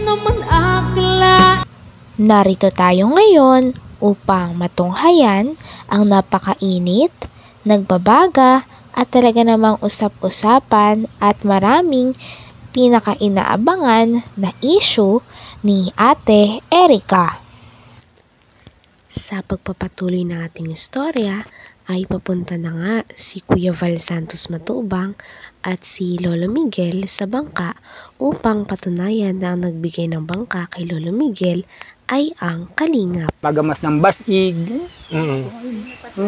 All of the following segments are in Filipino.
naman akla. Narito tayo ngayon upang matunghayan ang napakainit, nagbabaga at talaga namang usap-usapan at maraming pinaka-inaabangan na issue ni Ate Erica. Sa pagpapatuloy ng ating istorya ay papunta na nga si Kuya Val Santos Matubang at si Lolo Miguel sa bangka upang patunayan na ang nagbigay ng bangka kay Lolo Miguel ay ang Kalingap. Pagamas ng basig,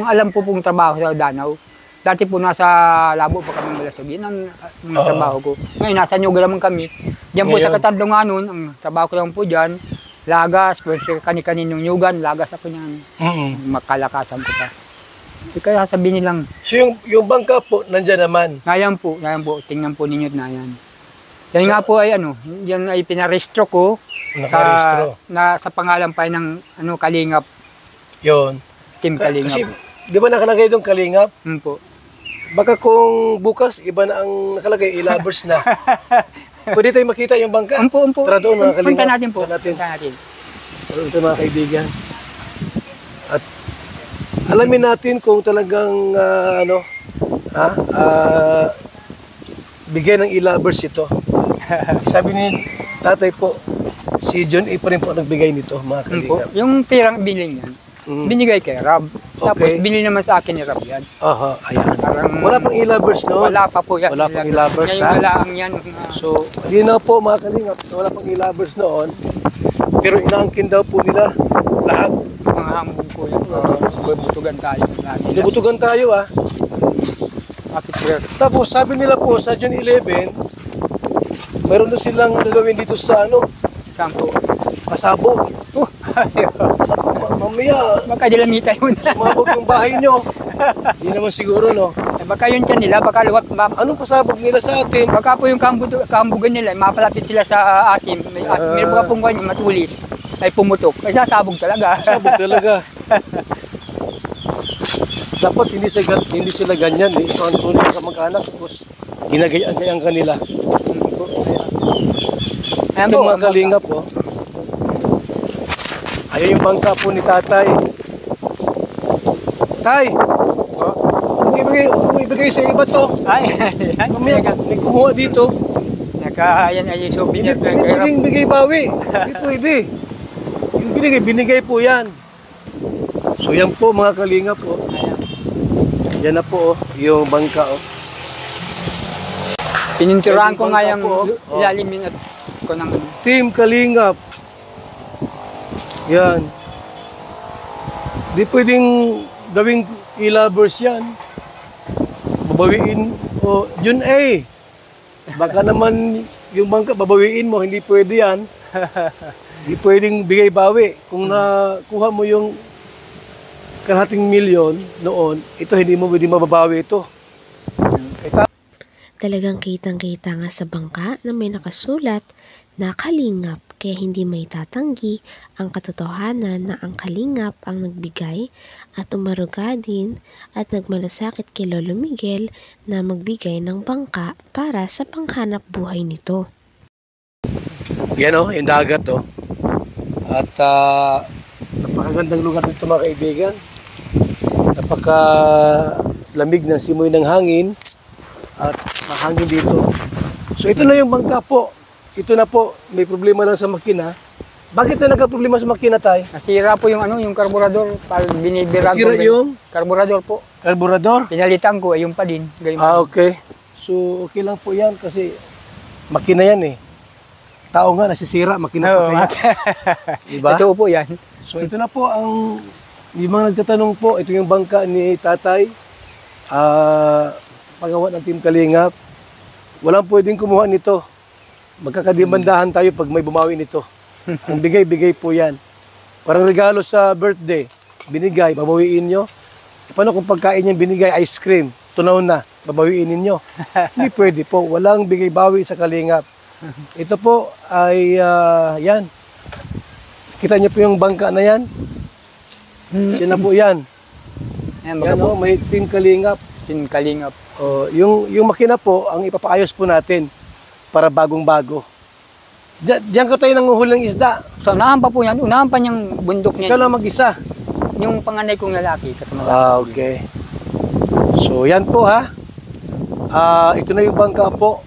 alam po pong trabaho sa Danau. Dati po nasa Labo pa kami malasog. Yun ang trabaho ko. Ngayon, nasa Nyuga naman kami. Diyan po sa Katandungan nun, ang trabaho ko lang po dyan, lagas, kani-kaninong nyugan, lagas ako niyan. Makalakasan ko pa. Kaya sabihin nilang. So yung bangka po, nandyan naman? Ngayon po. Tingnan po ninyo na yan. Yan nga po ay yan ay pinarestro ko. Sa pangalan pa ng Kalingap. Yun. Team Kalingap. Kasi, di ba nakalagay doon Kalingap? Po. Baka kung bukas, iba na ang nakalagay, ilabers na. Pwede tayo makita yung bangka? Umpo. Tara doon mga Kalingap. Punta natin po. Ito mga kaibigan. At alamin natin kung talagang bigay ng ilabers ito. Sabi ni tatay po, si John A. pa rin po nagbigay nito, mga Kalingap. Yung pirang biling yan, binigay kay Rab. Tapos binili naman sa akin ni Rab yan. Aha, ayan. Wala pang ilabers noon? Wala pa po yan. Wala pang ilabers. Ngayon wala ang yan. So, hindi na po mga Kalingap, wala pang ilabers noon. Pero inaangkin daw po nila lahat. Mga hambog ko yan. Bubutugan tayo. Bubutugan tayo Tapos sabi nila po sa June 11, mayroon na silang gagawin dito sa Saan po? Pasabog. Mamaya. Baka dilamita yun. Sumabog yung bahay nyo. Hindi naman siguro, no? Baka yun dyan nila, baka luwat. Anong pasabog nila sa atin? Baka po yung kambugan nila, mapalapit sila sa atin. May mga pong ganyan, matulis. Ay pumutok. Ay sasabog talaga. Sasabog talaga. Dapat hindi sila ganyan. Ito ang tunay na kamag-anak. Tapos ginagayaan kanila. Ito mga Kalingap po. Ayun yung bangka po ni tatay. Tay! Ibigay sa iba to. Ay, may kumuha dito. Ayan ay souvenir. Hindi bigay bawi. Hindi pwede. Yung binigay po yan. So yan po mga Kalingap po. Yan na po yung bangka Pininturahan ko nga yung ilalimin at ko ng Team Kalingap. Yan. Di pwedeng gawing ilabers yan. Babawiin o June A. Baka naman yung bangka babawiin mo, hindi pwede yan. Hindi pwedeng bigay bawi. Kung nakuha mo yung kalahating milyon noon, ito hindi mo pwede mababawi ito. Talagang kitang-kita nga sa bangka na may nakasulat na Kalingap, kaya hindi may tatanggi ang katotohanan na ang Kalingap ang nagbigay at umaruga din at nagmalasakit kay Lolo Miguel na magbigay ng bangka para sa panghanap buhay nito. Yan yung dagat At napakagandang lugar nito mga kaibigan. Napakalamig ng simoy ng hangin at mahangin dito. So ito na yung bangka po. Ito na po, may problema lang sa makina. Bakit na nagka-problema sa makina, tay? Nasira po yung yung karburador. Binibirag nasira yung karburador po. Karburador? Pinalitan ko, yung pa din. Okay. So okay lang po yan kasi makina yan Tao nga nasisira, makina po kaya. Diba? Ito po yan. So ito na po ang yung mga nagtatanong po, ito yung bangka ni tatay. Pagawa ng Team Kalingap. Walang pwedeng kumuha nito. Magkakadimandahan tayo pag may bumawi nito. Ang bigay po yan. Parang regalo sa birthday. Binigay, babawiin nyo. Paano kung pagkain yung binigay, ice cream, tunaw na, babawiin ninyo. Hindi pwede po. Walang bigay-bawi sa Kalingap. Ito po ay, yan. Kita niyo po yung bangka na yan. Yan na po yan. Yan may Team Kalingap. Team Kalingap. Yung makina po, ang ipapaayos po natin para bagong-bago. Diyan ka tayo nanguhuli ng isda. So, unahan pa po yan. Unahan pa niyang bundok niya. Ikaw lang mag-isa. Yung panganay kong lalaki. Okay. So, yan po ha. Ito na yung bangka po.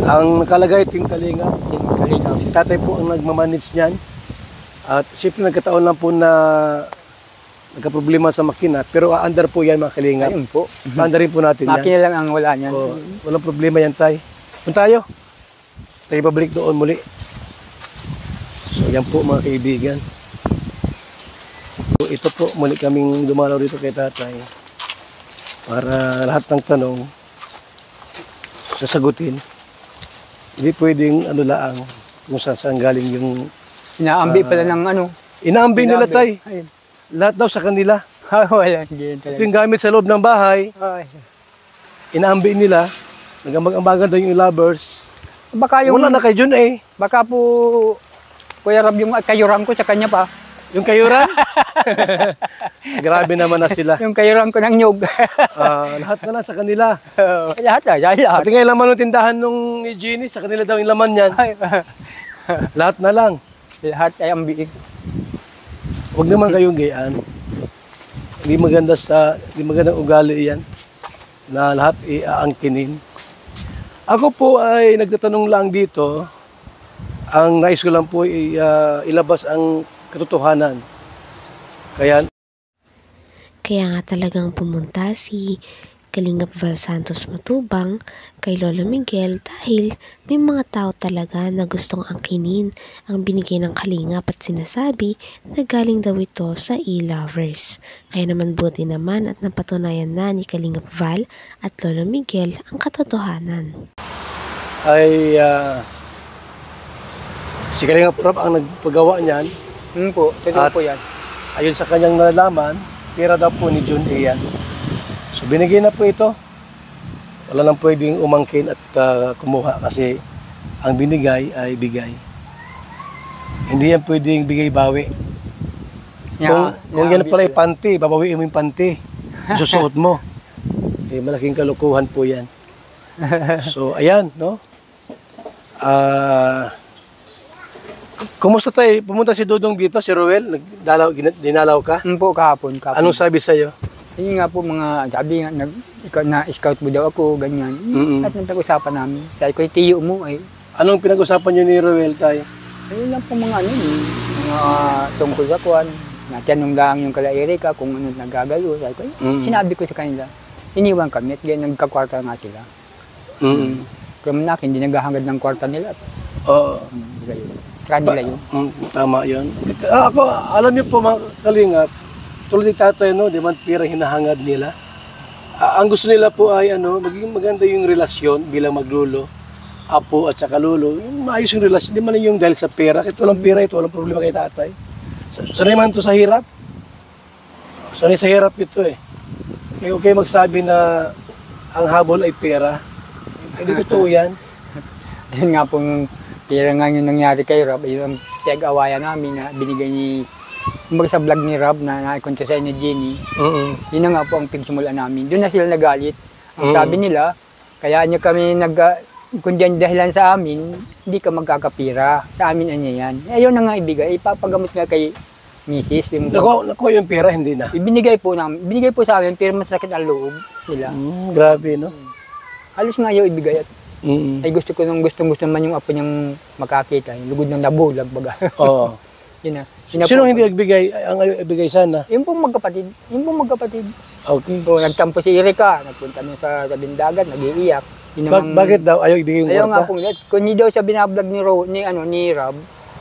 Ang nakalagay, Team Kalinga. Si tatay po ang nagmamanage niyan. At siyempre nagkataon lang po na nagka-problema sa makina. Pero under po yan mga Kalinga. Ayun po. Under rin po natin yan. Makina lang ang wala niyan. Walang problema yan tay. Punta tayo. Tayo pabalik doon muli. So yan po mga kaibigan. So, ito po muli kaming dumalaw rito kay tatay. Para lahat ng tanong sasagutin. Hindi pwedeng ano laang kung saan galing yung... Inaambi pala ng ano. Inaambi nila tay. Ayun. Lahat daw sa kanila. Wala. Ito yung gamit sa loob ng bahay. Inaambi nila. Nagambag-ambagan daw yung lovers. Baka yung... Wala na kay Jun eh. Baka po... Kuya Rab, yung kayuran ko sa kanya pa. Yung kayuran? Grabe naman na sila. Yung kayuran ko ng nyog. Lahat na lang sa kanila. Lahat na, lahat. Pati nga yung laman ng tindahan nung ni Jeannie, sa kanila daw yung laman yan. Lahat na lang. Lahat ay ambiig. Huwag naman kayong gayaan. Hindi magandang ugali yan na lahat iaangkinin. Ako po ay nagtatanong lang dito. Ang nais ko lang po ay ilabas ang katotohanan. Kaya nga talagang pumunta si Kalingap Val Santos Matubang kay Lolo Miguel dahil may mga tao talaga na gustong angkinin ang binigay ng Kalingap at sinasabi na galing daw ito sa e-lovers. Kaya naman buti naman at napatunayan na ni Kalingap Val at Lolo Miguel ang katotohanan. ay si Kalingap Rob ang nagpagawa niyan. Po, totoo po yan. Ayon sa kanyang nalaman, pera daw po ni John A. yan. So binigay na po ito. Wala nang pwedeng umangkin at kumuha kasi ang binigay ay bigay. Hindi yan pwedeng bigay-bawi. Kung yan pala ay panty, babawiin mo yung panty. Susuot mo. Malaking kalukuhan po yan. So ayan, no? Kumusta tayo? Pumunta si Dudong dito, si Ruel, dinalaw ka? Po, kahapon. Anong sabi sa'yo? Yun nga po mga, sabi nga, na-scout mo daw ako, ganyan. At nag-usapan namin. Sabi ko, tiyo mo eh. Anong pinag-usapan niyo ni Ruel tayo? Ayun lang po mga ano, mga tungkol sa kuwan. Natanong lang yung kala Erika kung ano nagagayo. Sabi ko, sinabi ko sa kanila, iniwan kami at ganyan nagkakwarta nga sila. Kaya na, hindi naghahangad ng kwarta nila. Oo. Kanila yun. Tama yun. Ako, alam niyo po mga Kalingap, tulad ni tatay, no, di man pira hinahangad nila. Ang gusto nila po ay maging maganda yung relasyon bilang maglulo, apo at saka lulo. Yung maayos yung relasyon, di man yung dahil sa pera. Kahit walang pera ito, walang problema kay tatay. Sanay man ito sa hirap. Sanay sa hirap ito eh. Okay magsabi na ang habol ay pera. Hindi totoo yan. Yun nga pong pera nga yung nangyari kay Rob, yun ang pinag-awayan namin na binigay ni, sa vlog ni Rob na naikunta sa ni Jenny. Yun na nga po ang pagsimulan namin. Doon na sila nagalit. Ang sabi nila, kaya nyo kami kung dyan dahilan sa amin, hindi ka magkakapira. Sa amin ano yan. Ayun na nga ibigay, ipapagamot nga kay Mrs. Nakuha yung pera, hindi na. Binigay po sa amin, pero masakit ang loob nila. Grabe, no? Halos nga ayaw ibigay at ay gusto naman yung apo niyang makakita, yung lugod ng nabulag baga. Oo. Yun na. Sino hindi nagbigay? Ang ayaw ibigay sana? Yung pong magkapatid. Okay. So, nagtampo si Erika, nagpunta niya sa tabing dagat, nag-iiyak. Bakit daw ayaw ibigay yung kwarta? Ayaw nga pong kung hindi daw siya binablog ni Rob,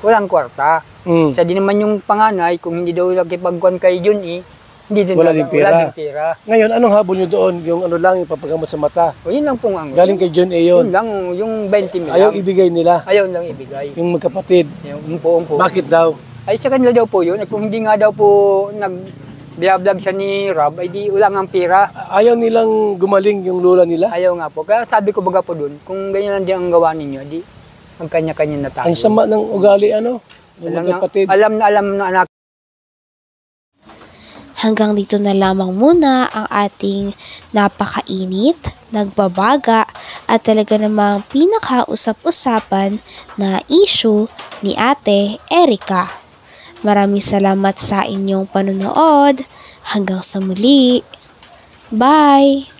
walang kwarta. Sa di naman yung panganay, kung hindi daw nagkipagkuhan kay Jun hindi din wala din pera. Ngayon, anong habol nyo doon? Yung lang, yung papagamot sa mata? O, yun lang pong ang... Galing kay John A. yun? Yun lang, yung 20 mil. Ayaw ibigay nila? Ayaw lang ibigay. Yung magkapatid? Yung po. Bakit daw? Ay, sa kanila daw po yun. At kung hindi nga daw po nag-vlog siya ni Rob, ay di wala nga pera. Ayaw nilang gumaling yung lola nila? Ayaw nga po. Kaya sabi ko baga po doon, kung ganyan lang din ang gawa ninyo, di magkanya-kanya na tayo. Ang sama ng ugali, yung magkapatid. Alam na anak. Hanggang dito na lamang muna ang ating napakainit, nagbabaga at talaga namang pinakausap-usapan na issue ni Ate Erica. Maraming salamat sa inyong panonood. Hanggang sa muli. Bye!